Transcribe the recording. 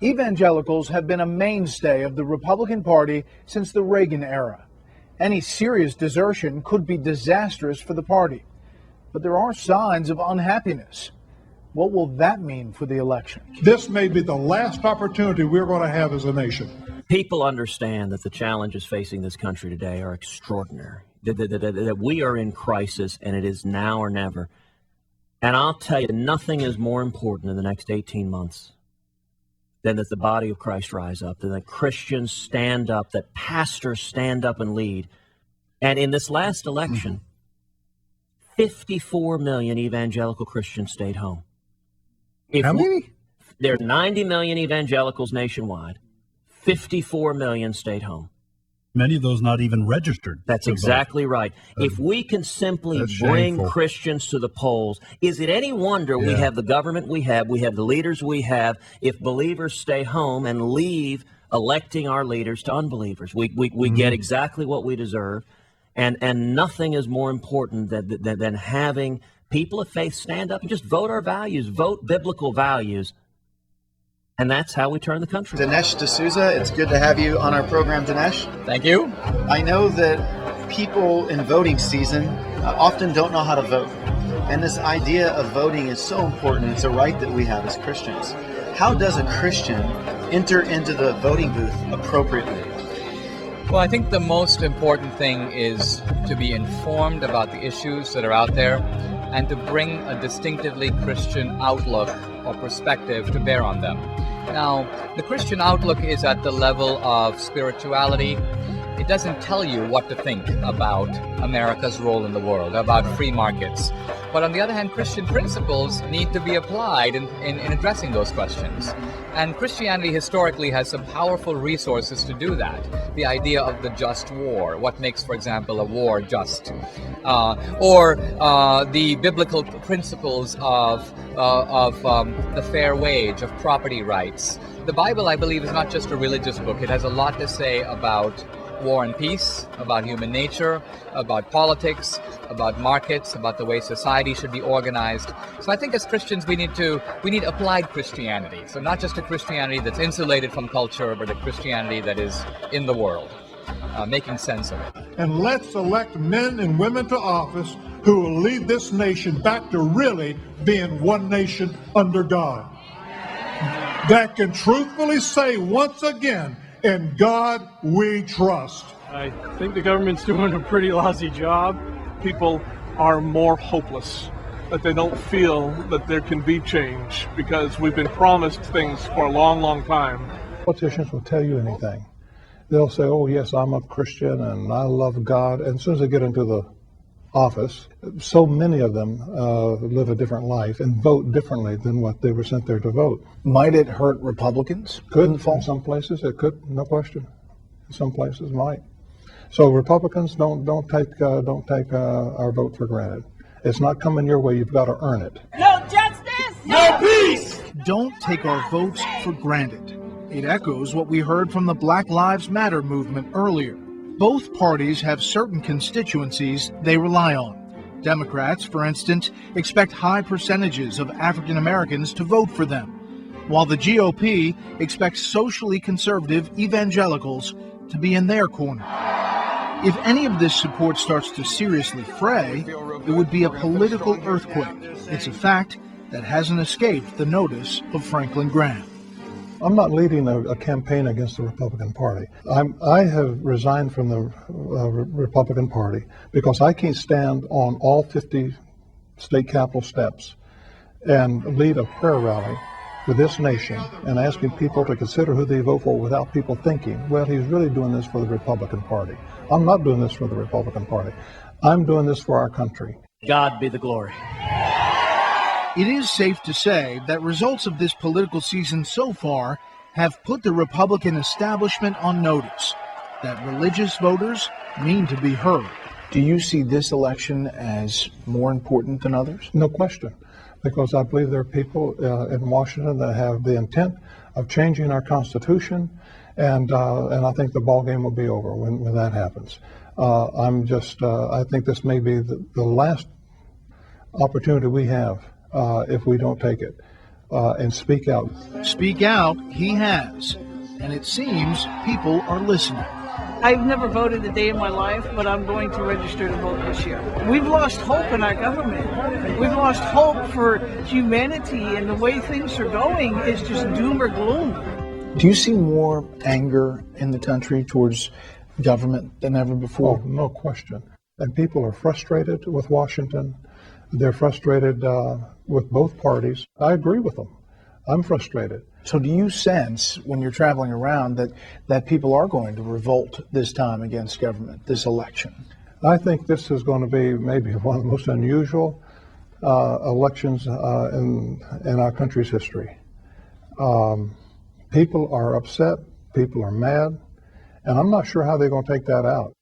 Evangelicals have been a mainstay of the Republican Party since the Reagan era. Any serious desertion could be disastrous for the party. But there are signs of unhappiness. What will that mean for the election? This may be the last opportunity we're going to have as a nation. People understand that the challenges facing this country today are extraordinary, that we are in crisis, and it is now or never. And I'll tell you, nothing is more important in the next 18 months than that the body of Christ rise up, than that Christians stand up, that pastors stand up and lead. And in this last election, 54 million evangelical Christians stayed home. How many? There are 90 million evangelicals nationwide. 54 million stayed home. Many of those not even registered. That's exactly right. If we can simply bring Christians to the polls, is it any wonder we have the government we have the leaders we have, if believers stay home and leave electing our leaders to unbelievers? We get exactly what we deserve, and nothing is more important than having people of faith stand up and just vote our values, vote biblical values. And that's how we turn the country. Dinesh D'Souza, it's good to have you on our program, Dinesh. Thank you. I know that people in voting season often don't know how to vote. And this idea of voting is so important. It's a right that we have as Christians. How does a Christian enter into the voting booth appropriately? Well, I think the most important thing is to be informed about the issues that are out there and to bring a distinctively Christian outlook or perspective to bear on them. Now, the Christian outlook is at the level of spirituality. It doesn't tell you what to think about America's role in the world, about free markets. But on the other hand, Christian principles need to be applied in addressing those questions. And Christianity historically has some powerful resources to do that. The idea of the just war, what makes, for example, a war just, or the biblical principles of the fair wage, of property rights. The Bible, I believe, is not just a religious book. It has a lot to say about war and peace, about human nature, about politics, about markets, about the way society should be organized. So I think as Christians we need applied Christianity. So not just a Christianity that's insulated from culture, but a Christianity that is in the world, making sense of it. And let's elect men and women to office who will lead this nation back to really being one nation under God. That can truthfully say once again, in God we trust. I think the government's doing a pretty lousy job. People are more hopeless, that they don't feel that there can be change because we've been promised things for a long, long time. Politicians will tell you anything. They'll say, oh yes, I'm a Christian and I love God. And as soon as they get into the office, so many of them live a different life and vote differently than what they were sent there to vote. Might it hurt Republicans? Could. In some places it could, no question. In some places might. So Republicans, don't take our vote for granted. It's not coming your way. You've got to earn it. No justice, no peace. Don't take our votes for granted. It echoes what we heard from the Black Lives Matter movement earlier. Both parties have certain constituencies they rely on. Democrats, for instance, expect high percentages of African Americans to vote for them, while the GOP expects socially conservative evangelicals to be in their corner. If any of this support starts to seriously fray, it would be a political earthquake. It's a fact that hasn't escaped the notice of Franklin Graham. I'm not leading a campaign against the Republican Party. I have resigned from the Republican Party because I can't stand on all 50 state capitol steps and lead a prayer rally for this nation and asking people to consider who they vote for without people thinking, well, he's really doing this for the Republican Party. I'm not doing this for the Republican Party. I'm doing this for our country. God be the glory. It is safe to say that results of this political season so far have put the Republican establishment on notice that religious voters mean to be heard. Do you see this election as more important than others? No question, because I believe there are people in Washington that have the intent of changing our Constitution, and I think the ball game will be over when that happens. I think this may be the last opportunity we have if we don't take it. and speak out. Speak out, he has. And it seems people are listening. I've never voted a day in my life, but I'm going to register to vote this year. We've lost hope in our government. We've lost hope for humanity, and the way things are going is just doom or gloom. Do you see more anger in the country towards government than ever before? Oh, no question. And people are frustrated with Washington. They're frustrated with both parties. I agree with them. I'm frustrated. So do you sense when you're traveling around that people are going to revolt this time against government, this election? I think this is going to be maybe one of the most unusual elections in our country's history. People are upset. People are mad. And I'm not sure how they're going to take that out.